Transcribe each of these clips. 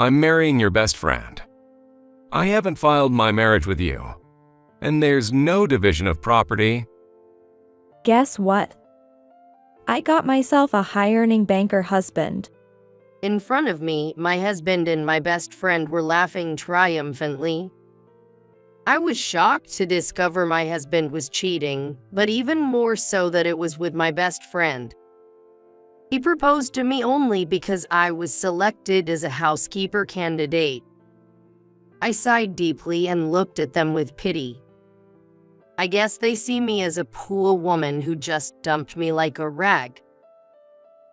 I'm marrying your best friend. I haven't filed my marriage with you, and there's no division of property. Guess what? I got myself a high-earning banker husband. In front of me, my husband and my best friend were laughing triumphantly. I was shocked to discover my husband was cheating, but even more so that it was with my best friend. He proposed to me only because I was selected as a housekeeper candidate. I sighed deeply and looked at them with pity. I guess they see me as a poor woman who just dumped me like a rag.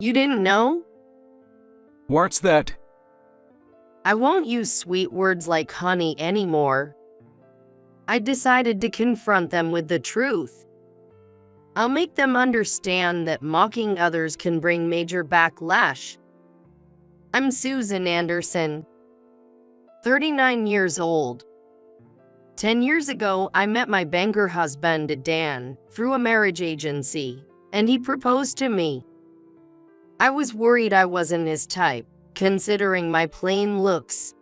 You didn't know? What's that? I won't use sweet words like honey anymore. I decided to confront them with the truth. I'll make them understand that mocking others can bring major backlash. I'm Susan Anderson, 39 years old. 10 years ago, I met my banker husband, Dan, through a marriage agency, and he proposed to me. I was worried I wasn't his type, considering my plain looks.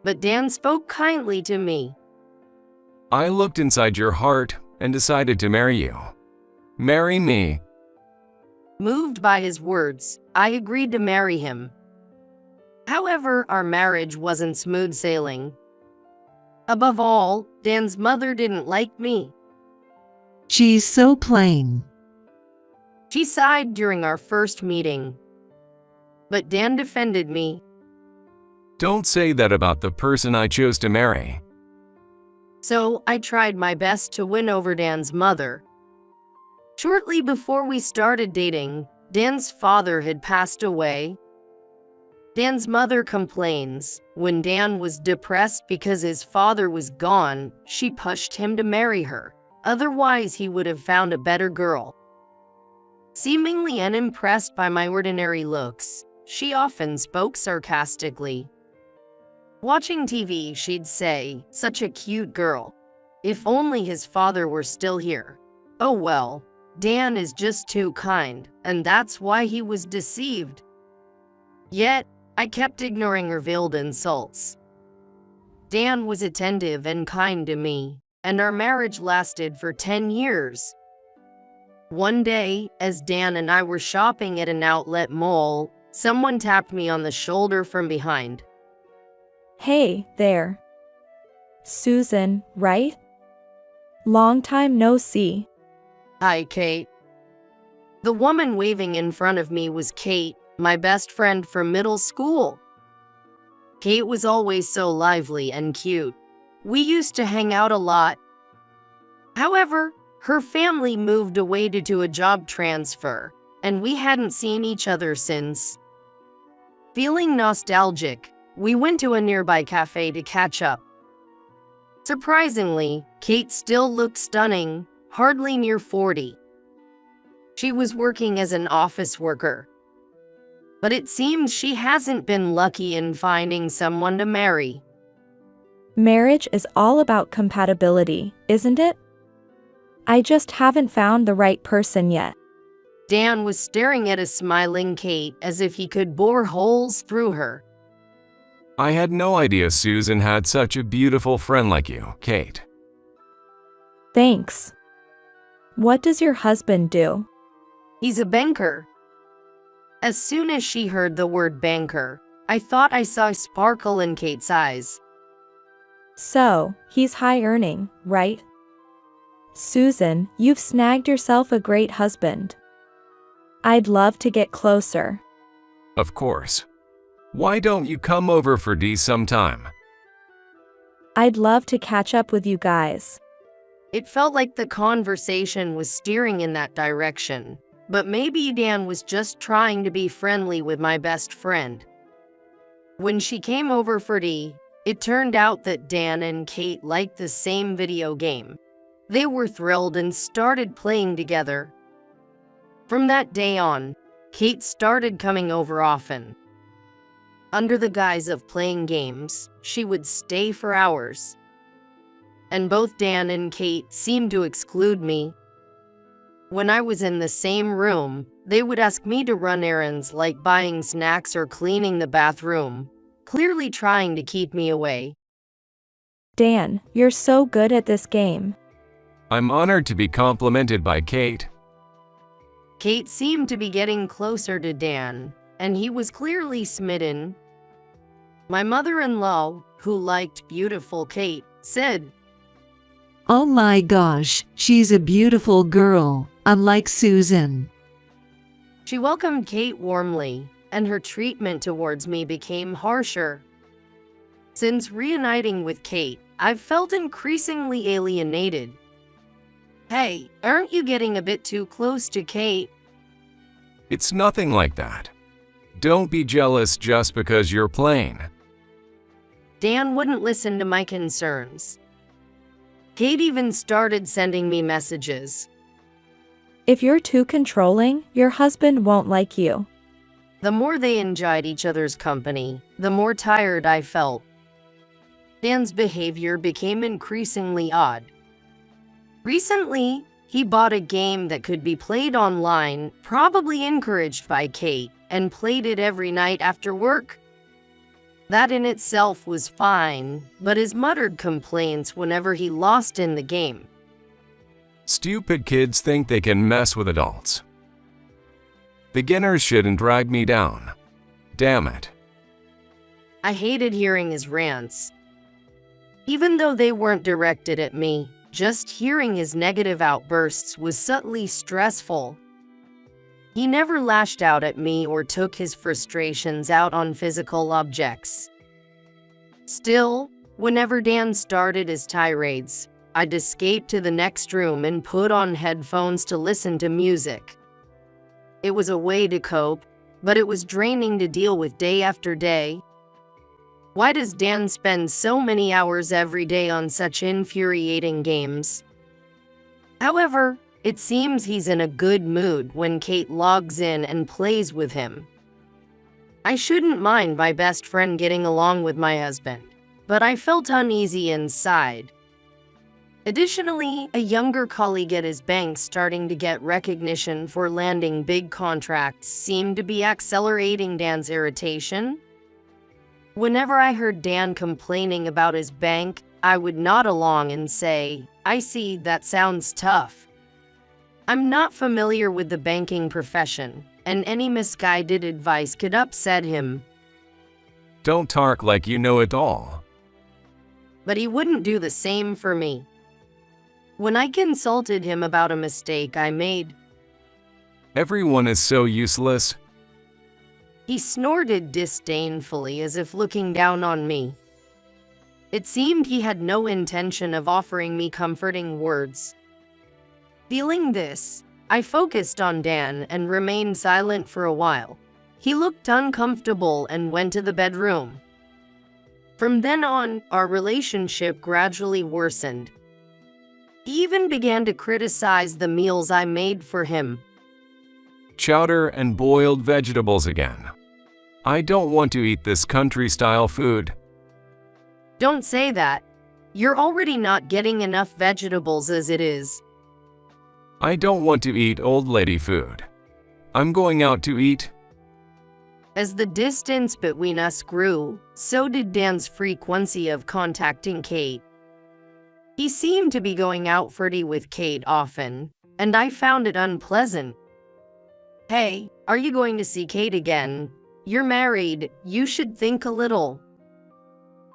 But Dan spoke kindly to me. I looked inside your heart and decided to marry you. Marry me. Moved by his words, I agreed to marry him. However, our marriage wasn't smooth sailing. Above all, Dan's mother didn't like me. She's so plain. She sighed during our first meeting. But Dan defended me. Don't say that about the person I chose to marry. So I tried my best to win over Dan's mother. Shortly before we started dating, Dan's father had passed away. Dan's mother complains, when Dan was depressed because his father was gone, she pushed him to marry her. Otherwise, he would have found a better girl. Seemingly unimpressed by my ordinary looks, she often spoke sarcastically. Watching TV, she'd say, "Such a cute girl. If only his father were still here. Oh well, Dan is just too kind, and that's why he was deceived." Yet, I kept ignoring her veiled insults. Dan was attentive and kind to me, and our marriage lasted for 10 years. One day, as Dan and I were shopping at an outlet mall, someone tapped me on the shoulder from behind. Hey, there. Susan, right? Long time no see. Hi, Kate. The woman waving in front of me was Kate, my best friend from middle school. Kate was always so lively and cute. We used to hang out a lot. However, her family moved away due to a job transfer, and we hadn't seen each other since. Feeling nostalgic, we went to a nearby cafe to catch up. Surprisingly, Kate still looked stunning, hardly near 40. She was working as an office worker. But it seems she hasn't been lucky in finding someone to marry. Marriage is all about compatibility, isn't it? I just haven't found the right person yet. Dan was staring at a smiling Kate as if he could bore holes through her. I had no idea Susan had such a beautiful friend like you, Kate. Thanks. What does your husband do? He's a banker. As soon as she heard the word banker, I thought I saw a sparkle in Kate's eyes. So, he's high earning, right? Susan, you've snagged yourself a great husband. I'd love to get closer. Of course. Why don't you come over for tea sometime? I'd love to catch up with you guys. It felt like the conversation was steering in that direction, but maybe Dan was just trying to be friendly with my best friend. When she came over for tea, it turned out that Dan and Kate liked the same video game. They were thrilled and started playing together. From that day on, Kate started coming over often. Under the guise of playing games, she would stay for hours. And both Dan and Kate seemed to exclude me. When I was in the same room, they would ask me to run errands like buying snacks or cleaning the bathroom. clearly trying to keep me away. Dan, you're so good at this game. I'm honored to be complimented by Kate. Kate seemed to be getting closer to Dan, and he was clearly smitten. My mother-in-law, who liked beautiful Kate, said, Oh my gosh, she's a beautiful girl, unlike Susan. She welcomed Kate warmly, and her treatment towards me became harsher. Since reuniting with Kate, I've felt increasingly alienated. Hey, aren't you getting a bit too close to Kate? It's nothing like that. Don't be jealous just because you're plain. Dan wouldn't listen to my concerns. Kate even started sending me messages. If you're too controlling, your husband won't like you. The more they enjoyed each other's company, the more tired I felt. Dan's behavior became increasingly odd. Recently, he bought a game that could be played online, probably encouraged by Kate, and played it every night after work. That in itself was fine, but his muttered complaints whenever he lost in the game. Stupid kids think they can mess with adults. Beginners shouldn't drag me down. Damn it. I hated hearing his rants. Even though they weren't directed at me, just hearing his negative outbursts was subtly stressful. He never lashed out at me or took his frustrations out on physical objects. Still, whenever Dan started his tirades, I'd escape to the next room and put on headphones to listen to music. It was a way to cope, but it was draining to deal with day after day. Why does Dan spend so many hours every day on such infuriating games? However, it seems he's in a good mood when Kate logs in and plays with him. I shouldn't mind my best friend getting along with my husband, but I felt uneasy inside. Additionally, a younger colleague at his bank starting to get recognition for landing big contracts seemed to be accelerating Dan's irritation. Whenever I heard Dan complaining about his bank, I would nod along and say, I see, that sounds tough. I'm not familiar with the banking profession, and any misguided advice could upset him. Don't talk like you know it all. But he wouldn't do the same for me. When I consulted him about a mistake I made, Everyone is so useless. he snorted disdainfully as if looking down on me. It seemed he had no intention of offering me comforting words. Feeling this, I focused on Dan and remained silent for a while. He looked uncomfortable and went to the bedroom. From then on, our relationship gradually worsened. He even began to criticize the meals I made for him. Chowder and boiled vegetables again. I don't want to eat this country-style food. Don't say that. You're already not getting enough vegetables as it is. I don't want to eat old lady food. I'm going out to eat. As the distance between us grew, so did Dan's frequency of contacting Kate. He seemed to be going out for tea with Kate often, and I found it unpleasant. Hey, are you going to see Kate again? You're married, you should think a little.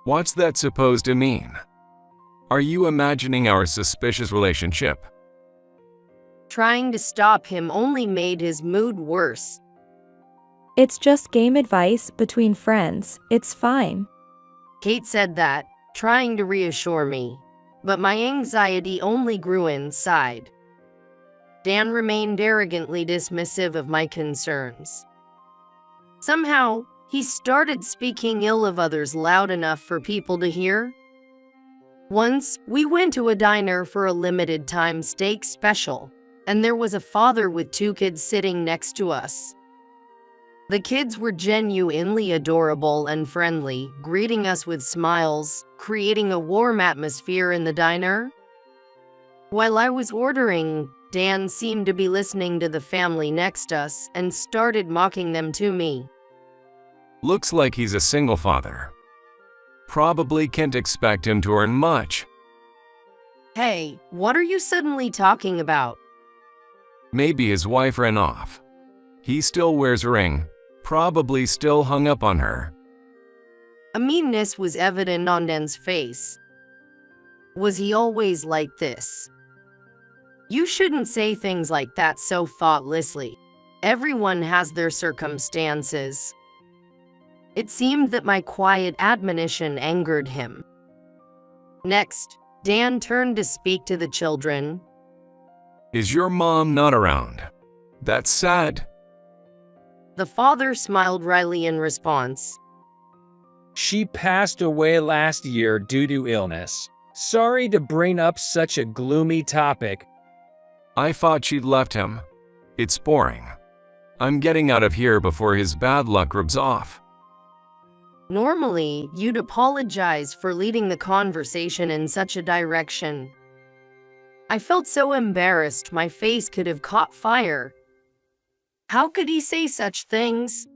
What's that supposed to mean? Are you imagining our suspicious relationship? Trying to stop him only made his mood worse. It's just game advice between friends, it's fine. Kate said that, trying to reassure me, but my anxiety only grew inside. Dan remained arrogantly dismissive of my concerns. Somehow, he started speaking ill of others loud enough for people to hear. Once, we went to a diner for a limited-time steak special, and there was a father with 2 kids sitting next to us. The kids were genuinely adorable and friendly, greeting us with smiles, creating a warm atmosphere in the diner. While I was ordering, Dan seemed to be listening to the family next us and started mocking them to me. Looks like he's a single father. Probably can't expect him to earn much. Hey, what are you suddenly talking about? Maybe his wife ran off. He still wears a ring, probably still hung up on her. A meanness was evident on Dan's face. Was he always like this? You shouldn't say things like that so thoughtlessly. Everyone has their circumstances. It seemed that my quiet admonition angered him. Next, Dan turned to speak to the children. Is your mom not around? That's sad. The father smiled wryly in response. She passed away last year due to illness. Sorry to bring up such a gloomy topic. I thought she'd left him. It's boring. I'm getting out of here before his bad luck rubs off. Normally, you'd apologize for leading the conversation in such a direction. I felt so embarrassed my face could have caught fire. How could he say such things?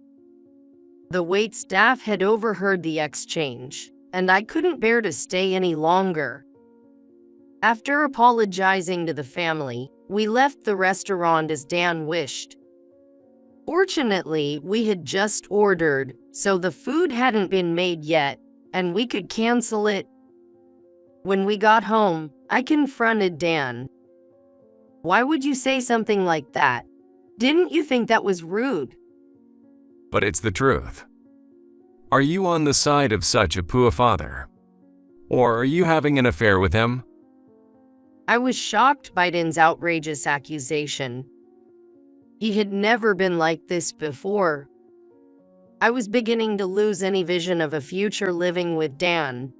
The wait staff had overheard the exchange, and I couldn't bear to stay any longer. After apologizing to the family, we left the restaurant as Dan wished. Fortunately, we had just ordered, so the food hadn't been made yet, and we could cancel it. When we got home, I confronted Dan. Why would you say something like that? Didn't you think that was rude? But it's the truth. Are you on the side of such a poor father? Or are you having an affair with him? I was shocked by Dan's outrageous accusation. He had never been like this before. I was beginning to lose any vision of a future living with Dan.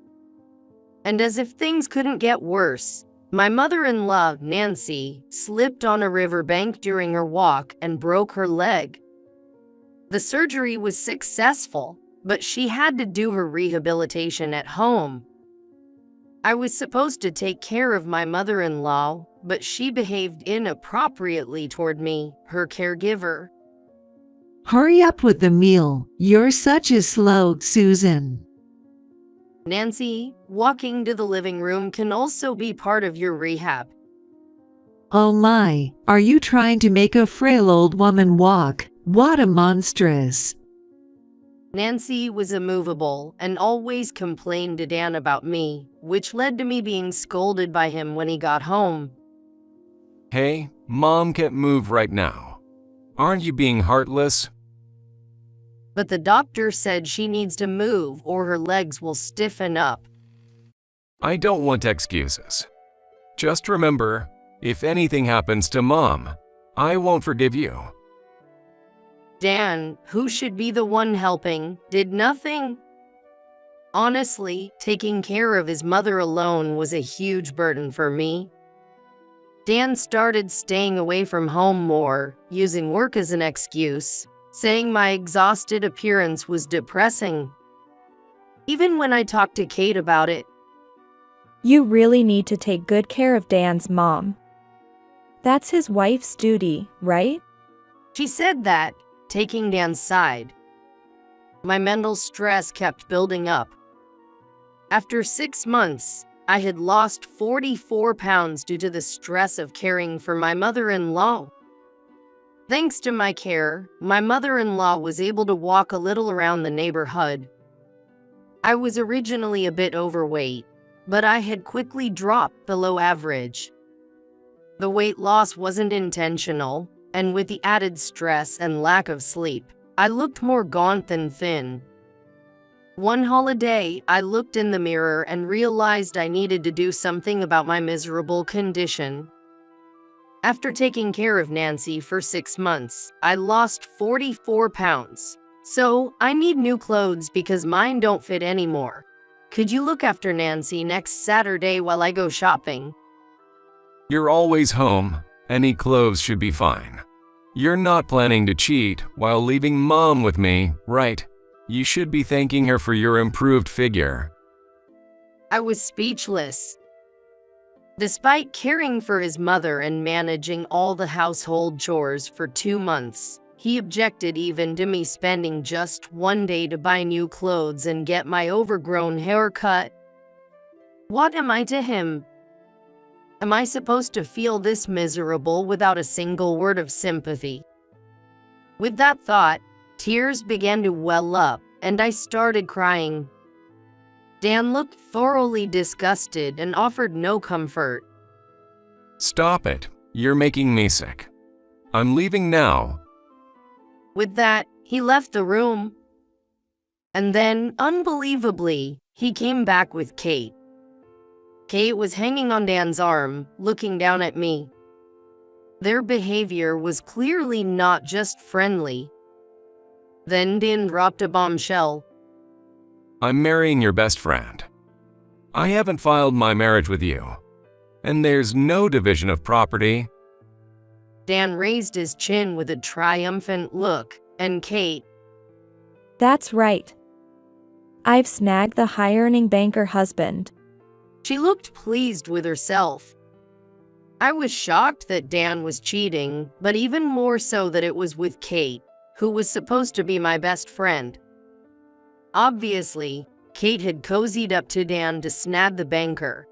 And as if things couldn't get worse, my mother-in-law, Nancy, slipped on a riverbank during her walk and broke her leg. The surgery was successful, but she had to do her rehabilitation at home. I was supposed to take care of my mother-in-law, but she behaved inappropriately toward me, her caregiver. Hurry up with the meal. You're such a slow, Susan. Nancy, walking to the living room can also be part of your rehab. Oh my, are you trying to make a frail old woman walk? What a monstrous. Nancy was immovable and always complained to Dan about me, which led to me being scolded by him when he got home. Hey, Mom can't move right now. Aren't you being heartless? But the doctor said she needs to move or her legs will stiffen up. I don't want excuses. Just remember, if anything happens to Mom, I won't forgive you. Dan, who should be the one helping, did nothing. Honestly, taking care of his mother alone was a huge burden for me. Dan started staying away from home more, using work as an excuse, saying my exhausted appearance was depressing. Even when I talked to Kate about it, You really need to take good care of Dan's mom. That's his wife's duty, right? she said that, taking Dan's side. My mental stress kept building up. After 6 months, I had lost 44 pounds due to the stress of caring for my mother-in-law. Thanks to my care, my mother-in-law was able to walk a little around the neighborhood. I was originally a bit overweight, but I had quickly dropped below average. The weight loss wasn't intentional, and with the added stress and lack of sleep, I looked more gaunt than thin. One holiday, I looked in the mirror and realized I needed to do something about my miserable condition. After taking care of Nancy for 6 months, I lost 44 pounds. So, I need new clothes because mine don't fit anymore. Could you look after Nancy next Saturday while I go shopping? You're always home. Any clothes should be fine. You're not planning to cheat while leaving Mom with me, right? You should be thanking her for your improved figure. I was speechless. Despite caring for his mother and managing all the household chores for 2 months, He objected even to me spending just one day to buy new clothes and get my overgrown hair cut. What am I to him? Am I supposed to feel this miserable without a single word of sympathy? With that thought, tears began to well up, and I started crying. Dan looked thoroughly disgusted and offered no comfort. Stop it. You're making me sick. I'm leaving now. With that, he left the room. And then, unbelievably, he came back with Kate. Kate was hanging on Dan's arm, looking down at me. Their behavior was clearly not just friendly. Then Dan dropped a bombshell. I'm marrying your best friend. I haven't filed my marriage with you. And there's no division of property. Dan raised his chin with a triumphant look, and Kate, That's right. I've snagged the high-earning banker husband. she looked pleased with herself. I was shocked that Dan was cheating, but even more so that it was with Kate, who was supposed to be my best friend. Obviously, Kate had cozied up to Dan to snag the banker.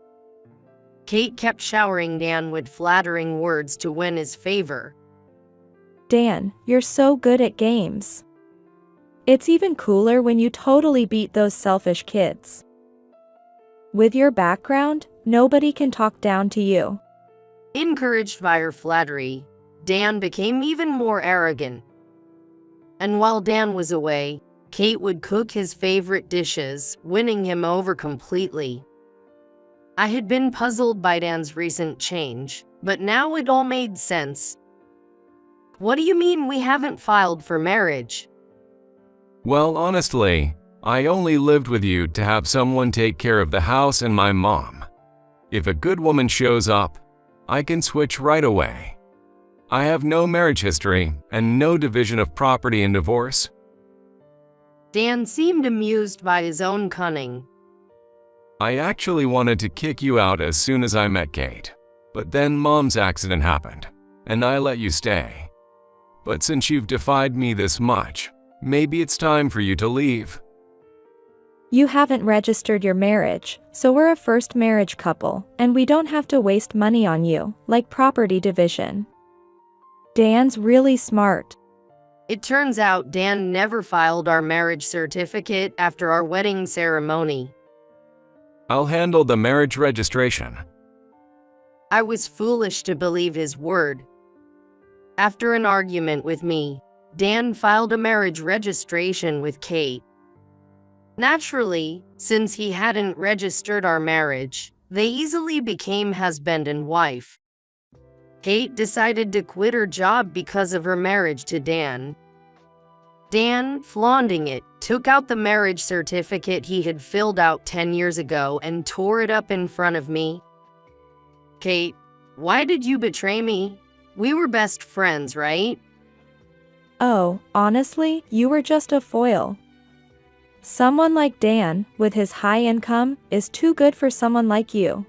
Kate kept showering Dan with flattering words to win his favor. Dan, you're so good at games. It's even cooler when you totally beat those selfish kids. With your background, nobody can talk down to you. Encouraged by her flattery, Dan became even more arrogant. And while Dan was away, Kate would cook his favorite dishes, winning him over completely. I had been puzzled by Dan's recent change, but now it all made sense. What do you mean we haven't filed for marriage? Well, honestly, I only lived with you to have someone take care of the house and my mom. If a good woman shows up, I can switch right away. I have no marriage history and no division of property in divorce. Dan seemed amused by his own cunning. I actually wanted to kick you out as soon as I met Kate, but then Mom's accident happened, and I let you stay. But since you've defied me this much, maybe it's time for you to leave. You haven't registered your marriage, so we're a first marriage couple, and we don't have to waste money on you, like property division. Dan's really smart. It turns out Dan never filed our marriage certificate after our wedding ceremony. I'll handle the marriage registration. I was foolish to believe his word. After an argument with me, Dan filed a marriage registration with Kate. Naturally, since he hadn't registered our marriage, they easily became husband and wife. Kate decided to quit her job because of her marriage to Dan. Dan, flaunting it, took out the marriage certificate he had filled out 10 years ago and tore it up in front of me. Kate, why did you betray me? We were best friends, right? Oh, honestly, you were just a foil. Someone like Dan, with his high income, is too good for someone like you.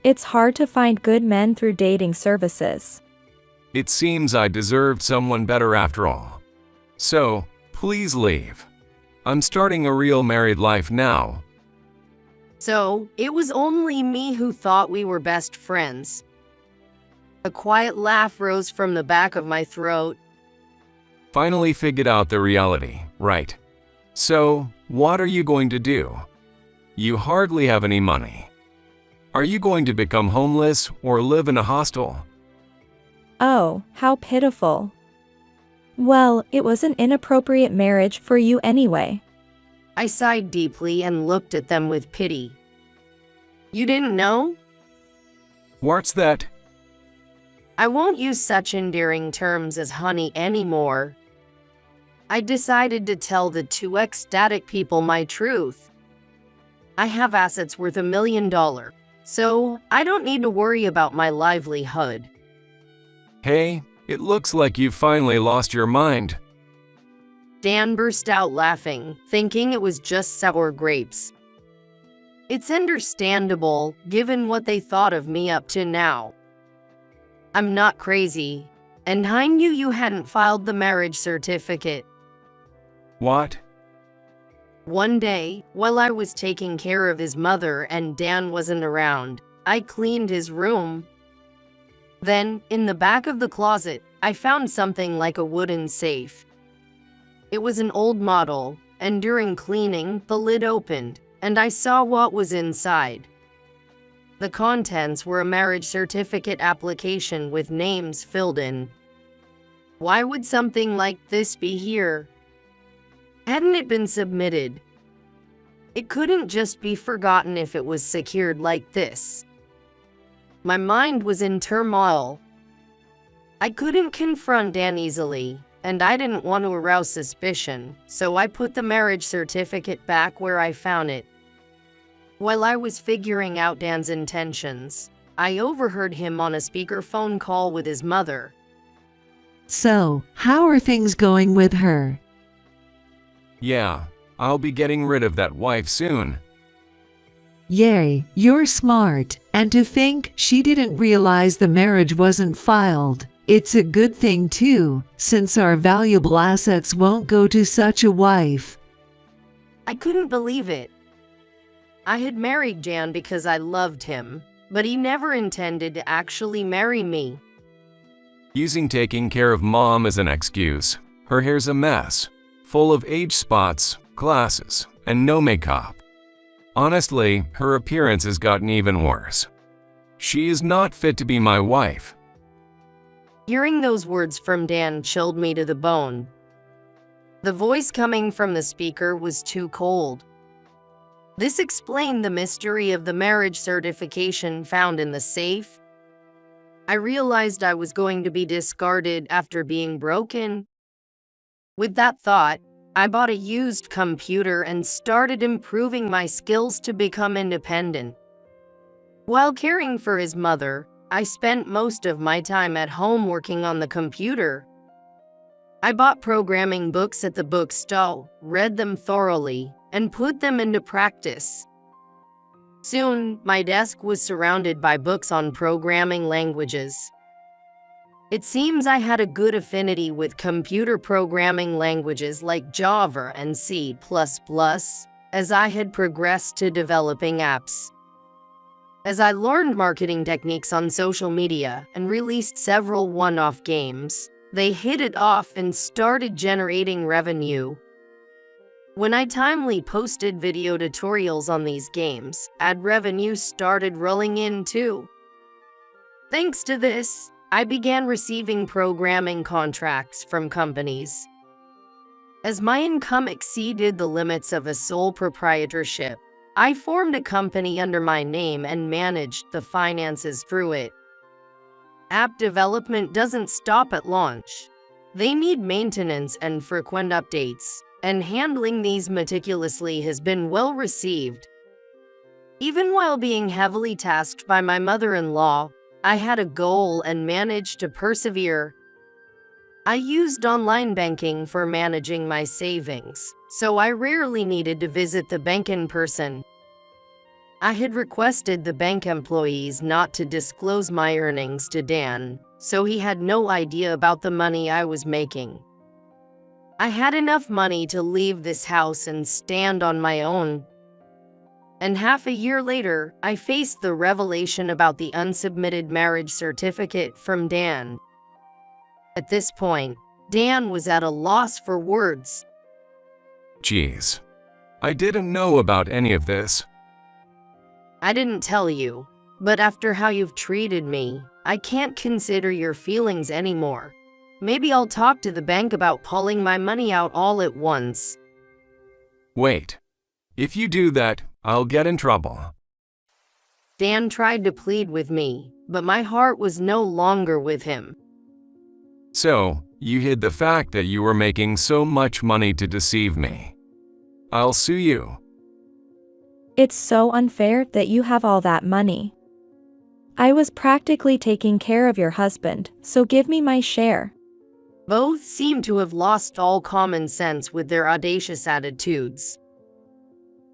It's hard to find good men through dating services. It seems I deserved someone better after all. So, please leave. I'm starting a real married life now. So, it was only me who thought we were best friends. A quiet laugh rose from the back of my throat. Finally figured out the reality, right? So, what are you going to do? You hardly have any money. Are you going to become homeless or live in a hostel? Oh, how pitiful. Well, it was an inappropriate marriage for you anyway. I sighed deeply and looked at them with pity. You didn't know? What's that? I won't use such endearing terms as honey anymore. I decided to tell the two ecstatic people my truth. I have assets worth $1 million, so I don't need to worry about my livelihood. Hey, it looks like you've finally lost your mind. Dan burst out laughing, thinking it was just sour grapes. It's understandable, given what they thought of me up to now. I'm not crazy. And I knew you hadn't filed the marriage certificate. What? One day, while I was taking care of his mother and Dan wasn't around, I cleaned his room. Then, in the back of the closet, I found something like a wooden safe. It was an old model, and during cleaning, the lid opened, and I saw what was inside. The contents were a marriage certificate application with names filled in. Why would something like this be here? Hadn't it been submitted? It couldn't just be forgotten if it was secured like this. My mind was in turmoil. I couldn't confront Dan easily, and I didn't want to arouse suspicion, so I put the marriage certificate back where I found it. While I was figuring out Dan's intentions, I overheard him on a speakerphone call with his mother. So, how are things going with her? Yeah, I'll be getting rid of that wife soon. Yay, you're smart. And to think she didn't realize the marriage wasn't filed. It's a good thing too, since our valuable assets won't go to such a wife. I couldn't believe it. I had married Dan because I loved him, but he never intended to actually marry me. Using taking care of mom as an excuse. Her hair's a mess, full of age spots, glasses, and no makeup. Honestly, her appearance has gotten even worse. She is not fit to be my wife. Hearing those words from Dan chilled me to the bone. The voice coming from the speaker was too cold. This explained the mystery of the marriage certification found in the safe. I realized I was going to be discarded after being broken. With that thought, I bought a used computer and started improving my skills to become independent. While caring for his mother, I spent most of my time at home working on the computer. I bought programming books at the bookstore, read them thoroughly, and put them into practice. Soon, my desk was surrounded by books on programming languages. It seems I had a good affinity with computer programming languages like Java and C++, as I had progressed to developing apps. As I learned marketing techniques on social media and released several one-off games, they hit it off and started generating revenue. When I timely posted video tutorials on these games, ad revenue started rolling in too. Thanks to this, I began receiving programming contracts from companies. As my income exceeded the limits of a sole proprietorship, I formed a company under my name and managed the finances through it. App development doesn't stop at launch. They need maintenance and frequent updates, and handling these meticulously has been well received. Even while being heavily tasked by my mother-in-law, I had a goal and managed to persevere. I used online banking for managing my savings, so I rarely needed to visit the bank in person. I had requested the bank employees not to disclose my earnings to Dan, so he had no idea about the money I was making. I had enough money to leave this house and stand on my own. And half a year later, I faced the revelation about the unsubmitted marriage certificate from Dan. At this point, Dan was at a loss for words. Jeez. I didn't know about any of this. I didn't tell you, but after how you've treated me, I can't consider your feelings anymore. Maybe I'll talk to the bank about pulling my money out all at once. Wait. If you do that, I'll get in trouble. Dan tried to plead with me, but my heart was no longer with him. So, you hid the fact that you were making so much money to deceive me. I'll sue you. It's so unfair that you have all that money. I was practically taking care of your husband, so give me my share. Both seem to have lost all common sense with their audacious attitudes.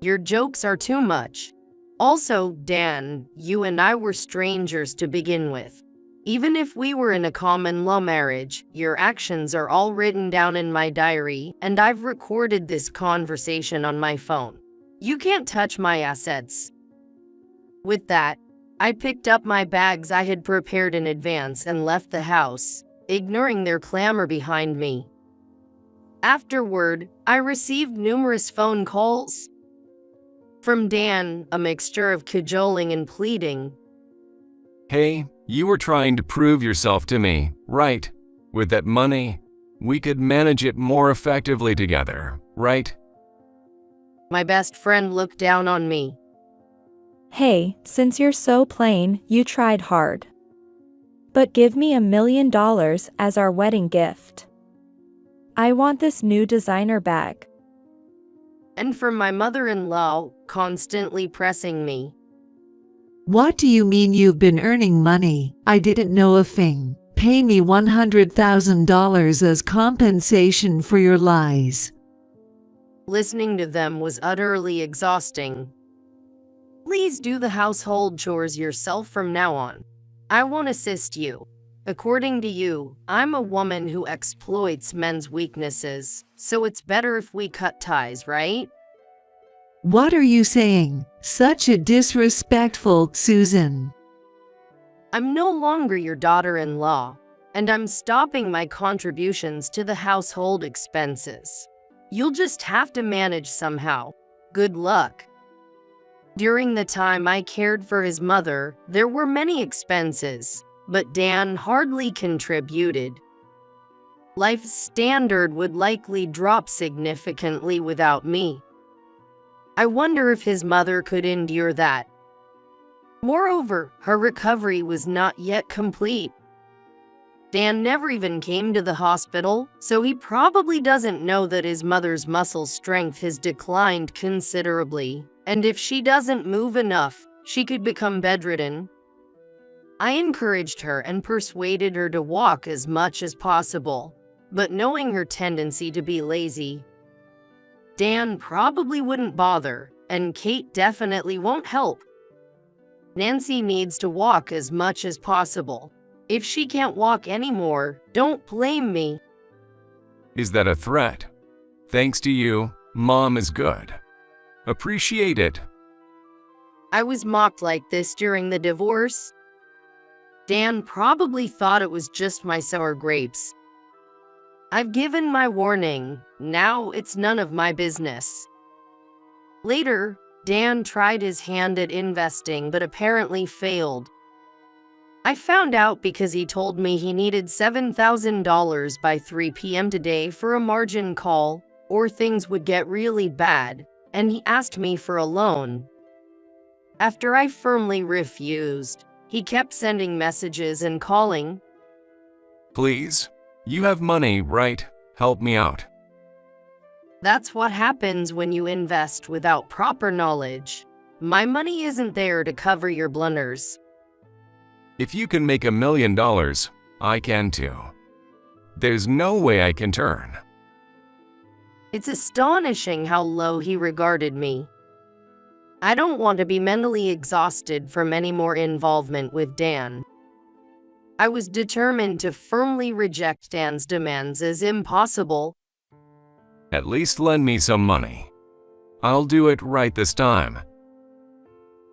Your jokes are too much. Also, Dan, you and I were strangers to begin with. Even if we were in a common law marriage, your actions are all written down in my diary, and I've recorded this conversation on my phone. You can't touch my assets. With that, I picked up my bags I had prepared in advance and left the house, ignoring their clamor behind me. Afterward, I received numerous phone calls from Dan, a mixture of cajoling and pleading. Hey, you were trying to prove yourself to me, right? With that money, we could manage it more effectively together, right? My best friend looked down on me. Hey, since you're so plain, you tried hard. But give me $1 million as our wedding gift. I want this new designer bag. And from my mother-in-law, constantly pressing me. What do you mean you've been earning money? I didn't know a thing. Pay me $100,000 as compensation for your lies. Listening to them was utterly exhausting. Please do the household chores yourself from now on. I won't assist you. According to you, I'm a woman who exploits men's weaknesses, so it's better if we cut ties, right? What are you saying? Such a disrespectful, Susan. I'm no longer your daughter-in-law, and I'm stopping my contributions to the household expenses. You'll just have to manage somehow. Good luck. During the time I cared for his mother, there were many expenses, but Dan hardly contributed. Life's standard would likely drop significantly without me. I wonder if his mother could endure that. Moreover, her recovery was not yet complete. Dan never even came to the hospital, so he probably doesn't know that his mother's muscle strength has declined considerably, and if she doesn't move enough, she could become bedridden. I encouraged her and persuaded her to walk as much as possible, but knowing her tendency to be lazy, Dan probably wouldn't bother, and Kate definitely won't help. Nancy needs to walk as much as possible. If she can't walk anymore, don't blame me. Is that a threat? Thanks to you, Mom is good. Appreciate it. I was mocked like this during the divorce. Dan probably thought it was just my sour grapes. I've given my warning. Now it's none of my business. Later, Dan tried his hand at investing but apparently failed. I found out because he told me he needed $7,000 by 3 p.m. today for a margin call, or things would get really bad, and he asked me for a loan. After I firmly refused, he kept sending messages and calling. Please, you have money, right? Help me out. That's what happens when you invest without proper knowledge. My money isn't there to cover your blunders. If you can make $1 million, I can too. There's no way I can turn. It's astonishing how low he regarded me. I don't want to be mentally exhausted from any more involvement with Dan. I was determined to firmly reject Dan's demands as impossible. At least lend me some money. I'll do it right this time.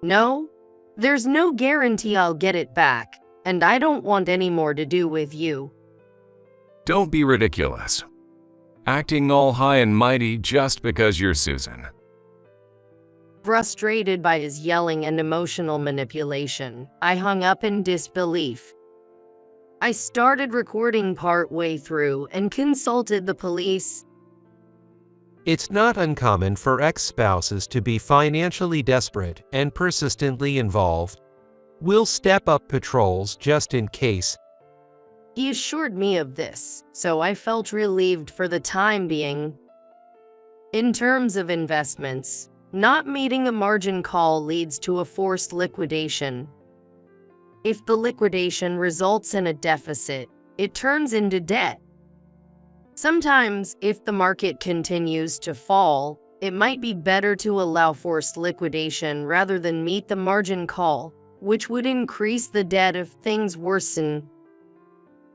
No, there's no guarantee I'll get it back, and I don't want any more to do with you. Don't be ridiculous. Acting all high and mighty just because you're Susan. Frustrated by his yelling and emotional manipulation, I hung up in disbelief. I started recording partway through and consulted the police. It's not uncommon for ex-spouses to be financially desperate and persistently involved. We'll step up patrols just in case. He assured me of this, so I felt relieved for the time being. In terms of investments, not meeting a margin call leads to a forced liquidation. If the liquidation results in a deficit, it turns into debt. Sometimes, if the market continues to fall, it might be better to allow forced liquidation rather than meet the margin call. which would increase the debt if things worsen.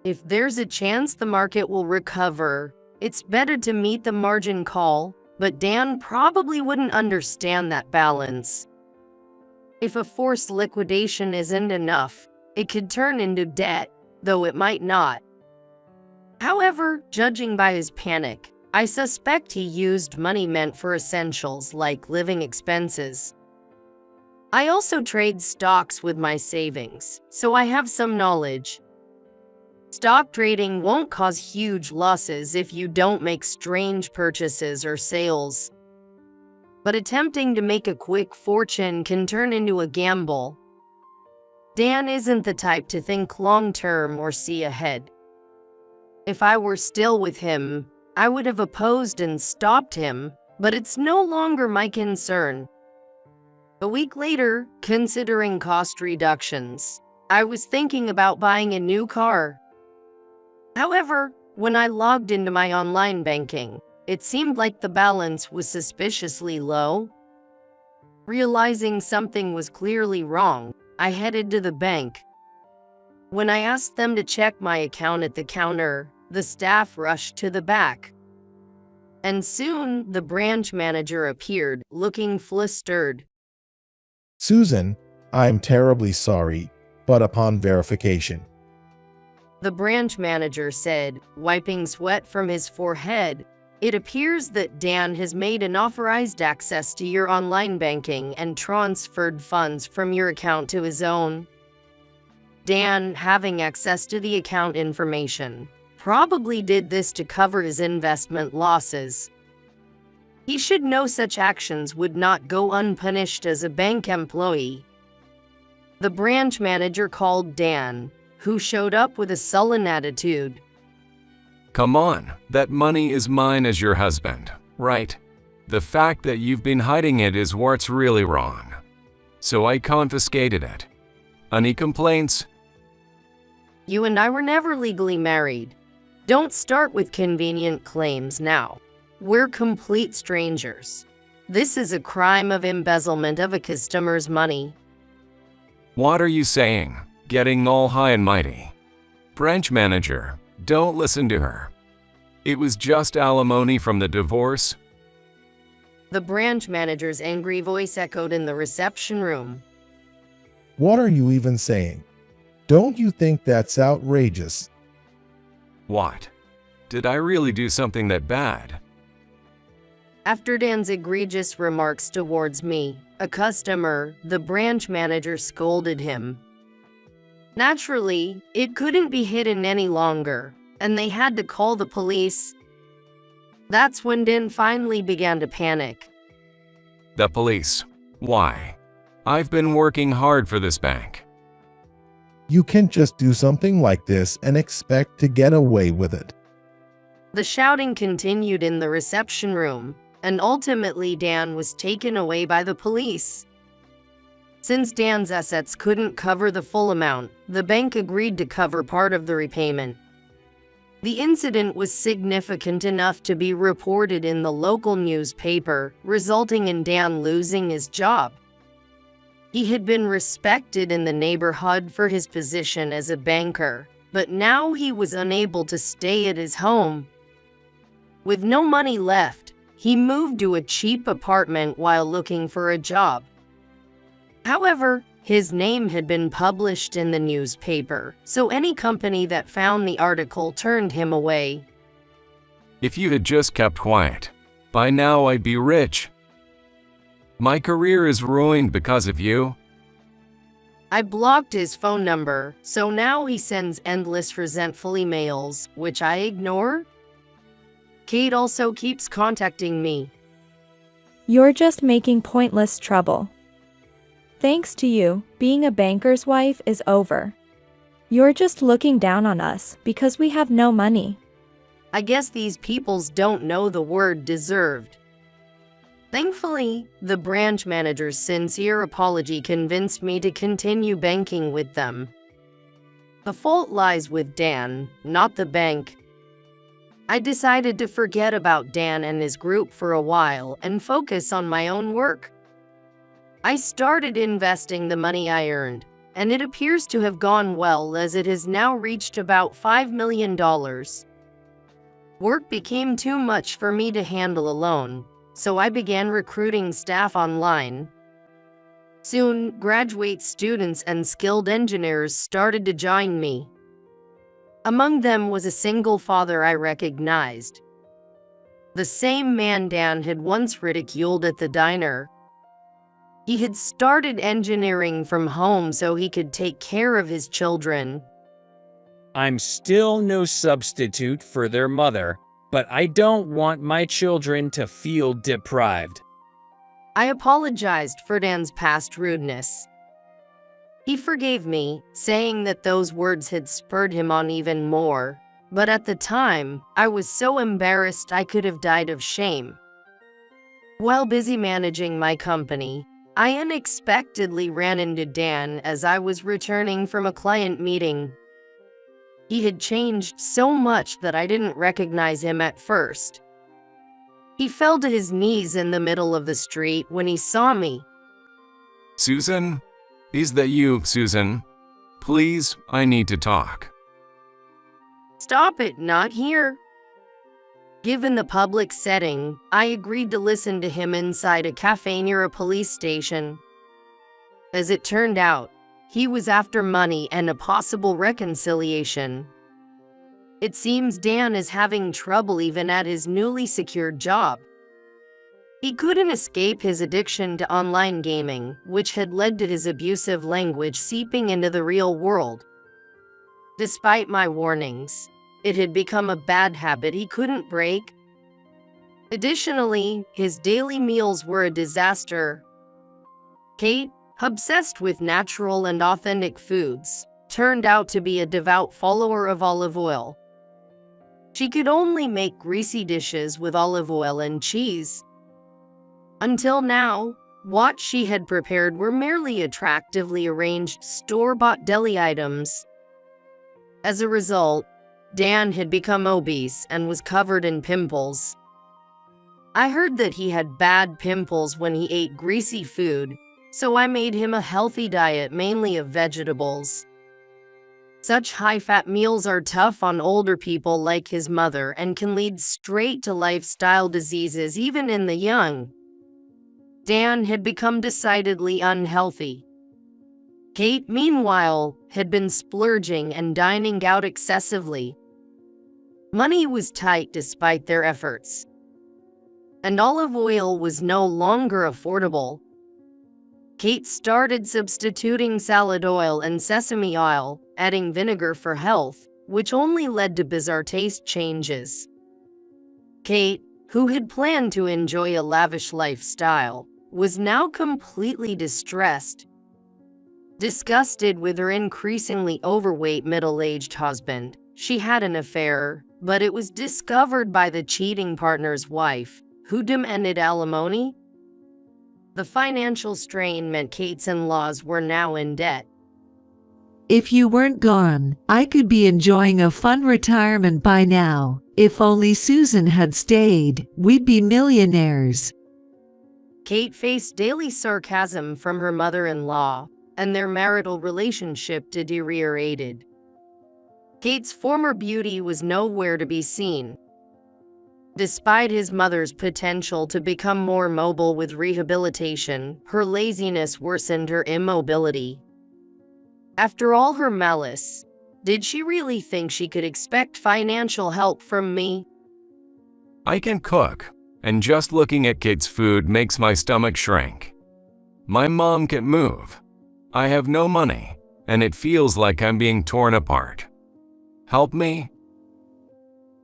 If there's a chance the market will recover, it's better to meet the margin call, but Dan probably wouldn't understand that balance. If a forced liquidation isn't enough, it could turn into debt, though it might not. However, judging by his panic, I suspect he used money meant for essentials like living expenses. I also trade stocks with my savings, so I have some knowledge. Stock trading won't cause huge losses if you don't make strange purchases or sales. But attempting to make a quick fortune can turn into a gamble. Dan isn't the type to think long-term or see ahead. If I were still with him, I would have opposed and stopped him, but it's no longer my concern. A week later, considering cost reductions, I was thinking about buying a new car. However, when I logged into my online banking, it seemed like the balance was suspiciously low. Realizing something was clearly wrong, I headed to the bank. When I asked them to check my account at the counter, the staff rushed to the back. And soon, the branch manager appeared, looking flustered. Susan, I'm terribly sorry, but upon verification, The branch manager said, wiping sweat from his forehead, it appears that Dan has made unauthorized access to your online banking and transferred funds from your account to his own. Dan, having access to the account information, probably did this to cover his investment losses. He should know such actions would not go unpunished as a bank employee. The branch manager called Dan, who showed up with a sullen attitude. Come on, that money is mine as your husband, right? The fact that you've been hiding it is what's really wrong. So I confiscated it. Any complaints? You and I were never legally married. Don't start with convenient claims now. We're complete strangers. This is a crime of embezzlement of a customer's money. What are you saying? Getting all high and mighty. Branch manager, don't listen to her. It was just alimony from the divorce. The branch manager's angry voice echoed in the reception room. what are you even saying? Don't you think that's outrageous? What? Did I really do something that bad? After Dan's egregious remarks towards me, a customer, the branch manager scolded him. Naturally, it couldn't be hidden any longer, and they had to call the police. That's when Dan finally began to panic. The police. Why? I've been working hard for this bank. You can't just do something like this and expect to get away with it. The shouting continued in the reception room, and ultimately Dan was taken away by the police. Since Dan's assets couldn't cover the full amount, the bank agreed to cover part of the repayment. The incident was significant enough to be reported in the local newspaper, resulting in Dan losing his job. He had been respected in the neighborhood for his position as a banker, but now he was unable to stay at his home. With no money left, he moved to a cheap apartment while looking for a job. However, his name had been published in the newspaper, so any company that found the article turned him away. If you had just kept quiet, by now I'd be rich. My career is ruined because of you. I blocked his phone number, so now he sends endless resentful emails, which I ignore. Kate also keeps contacting me. You're just making pointless trouble. Thanks to you, being a banker's wife is over. You're just looking down on us because we have no money. I guess these peoples don't know the word deserved. Thankfully, the branch manager's sincere apology convinced me to continue banking with them. The fault lies with Dan, not the bank. I decided to forget about Dan and his group for a while and focus on my own work. I started investing the money I earned, and it appears to have gone well as it has now reached about $5 million. Work became too much for me to handle alone, so I began recruiting staff online. Soon, graduate students and skilled engineers started to join me. Among them was a single father I recognized. The same man Dan had once ridiculed at the diner. He had started engineering from home so he could take care of his children. I'm still no substitute for their mother, but I don't want my children to feel deprived. I apologized for Dan's past rudeness. He forgave me, saying that those words had spurred him on even more, but at the time, I was so embarrassed I could have died of shame. While busy managing my company, I unexpectedly ran into Dan as I was returning from a client meeting. He had changed so much that I didn't recognize him at first. He fell to his knees in the middle of the street when he saw me. Susan? Is that you, Susan? Please, I need to talk. Stop it, not here. Given the public setting, I agreed to listen to him inside a cafe near a police station. As it turned out, he was after money and a possible reconciliation. It seems Dan is having trouble even at his newly secured job. He couldn't escape his addiction to online gaming, which had led to his abusive language seeping into the real world. Despite my warnings, it had become a bad habit he couldn't break. Additionally, his daily meals were a disaster. Kate, obsessed with natural and authentic foods, turned out to be a devout follower of olive oil. She could only make greasy dishes with olive oil and cheese. Until now, what she had prepared were merely attractively arranged store-bought deli items. As a result, Dan had become obese and was covered in pimples. I heard that he had bad pimples when he ate greasy food, so I made him a healthy diet mainly of vegetables. Such high-fat meals are tough on older people like his mother and can lead straight to lifestyle diseases even in the young. Dan had become decidedly unhealthy. Kate, meanwhile, had been splurging and dining out excessively. Money was tight despite their efforts, and olive oil was no longer affordable. Kate started substituting salad oil and sesame oil, adding vinegar for health, which only led to bizarre taste changes. Kate, who had planned to enjoy a lavish lifestyle, was now completely distressed. Disgusted with her increasingly overweight middle-aged husband, she had an affair, but it was discovered by the cheating partner's wife, who demanded alimony. The financial strain meant Kate's in-laws were now in debt. If you weren't gone, I could be enjoying a fun retirement by now. If only Susan had stayed, we'd be millionaires. Kate faced daily sarcasm from her mother-in-law, and their marital relationship deteriorated. Kate's former beauty was nowhere to be seen. Despite his mother's potential to become more mobile with rehabilitation, her laziness worsened her immobility. After all her malice, did she really think she could expect financial help from me? I can cook, and just looking at Kate's food makes my stomach shrink. My mom can't move. I have no money, and it feels like I'm being torn apart. Help me?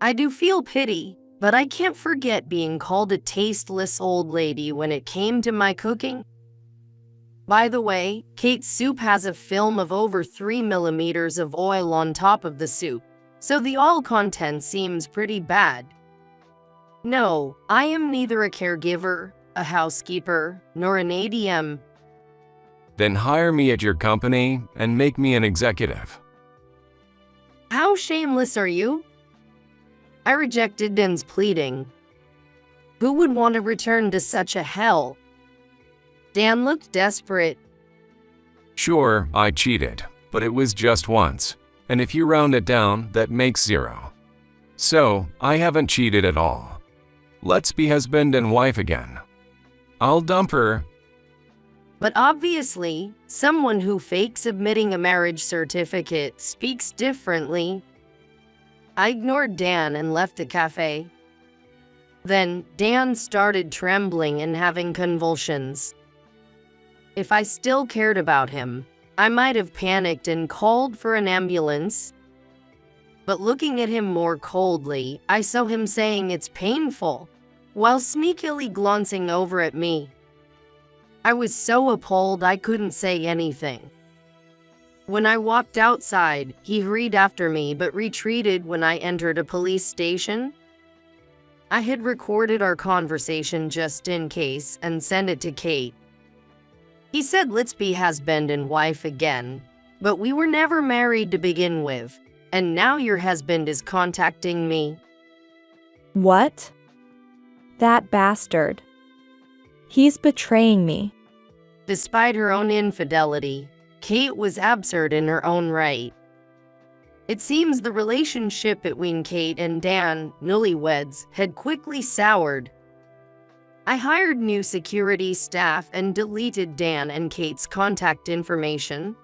I do feel pity, but I can't forget being called a tasteless old lady when it came to my cooking. By the way, Kate's soup has a film of over 3 millimeters of oil on top of the soup, so the oil content seems pretty bad. No, I am neither a caregiver, a housekeeper, nor an ADM. Then hire me at your company and make me an executive. How shameless are you? I rejected Dan's pleading. Who would want to return to such a hell? Dan looked desperate. Sure, I cheated, but it was just once. And if you round it down, that makes 0. So, I haven't cheated at all. Let's be husband and wife again. I'll dump her. But obviously, someone who fakes submitting a marriage certificate speaks differently. I ignored Dan and left the cafe. Then, Dan started trembling and having convulsions. If I still cared about him, I might have panicked and called for an ambulance. But looking at him more coldly, I saw him saying it's painful, while sneakily glancing over at me. I was so appalled I couldn't say anything. When I walked outside, he hurried after me but retreated when I entered a police station. I had recorded our conversation just in case and sent it to Kate. He said let's be husband and wife again, but we were never married to begin with, and now your husband is contacting me. What? That bastard. He's betraying me. Despite her own infidelity, Kate was absurd in her own right. It seems the relationship between Kate and Dan, newlyweds, had quickly soured. I hired new security staff and deleted Dan and Kate's contact information.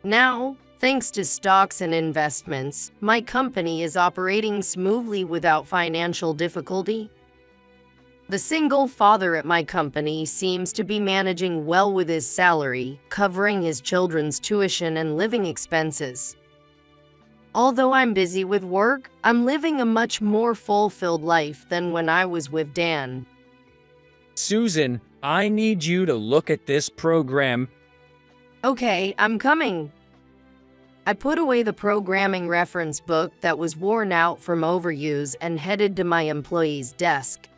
Now, thanks to stocks and investments, my company is operating smoothly without financial difficulty. The single father at my company seems to be managing well with his salary, covering his children's tuition and living expenses. Although I'm busy with work, I'm living a much more fulfilled life than when I was with Dan. Susan, I need you to look at this program. Okay, I'm coming. I put away the programming reference book that was worn out from overuse and headed to my employee's desk.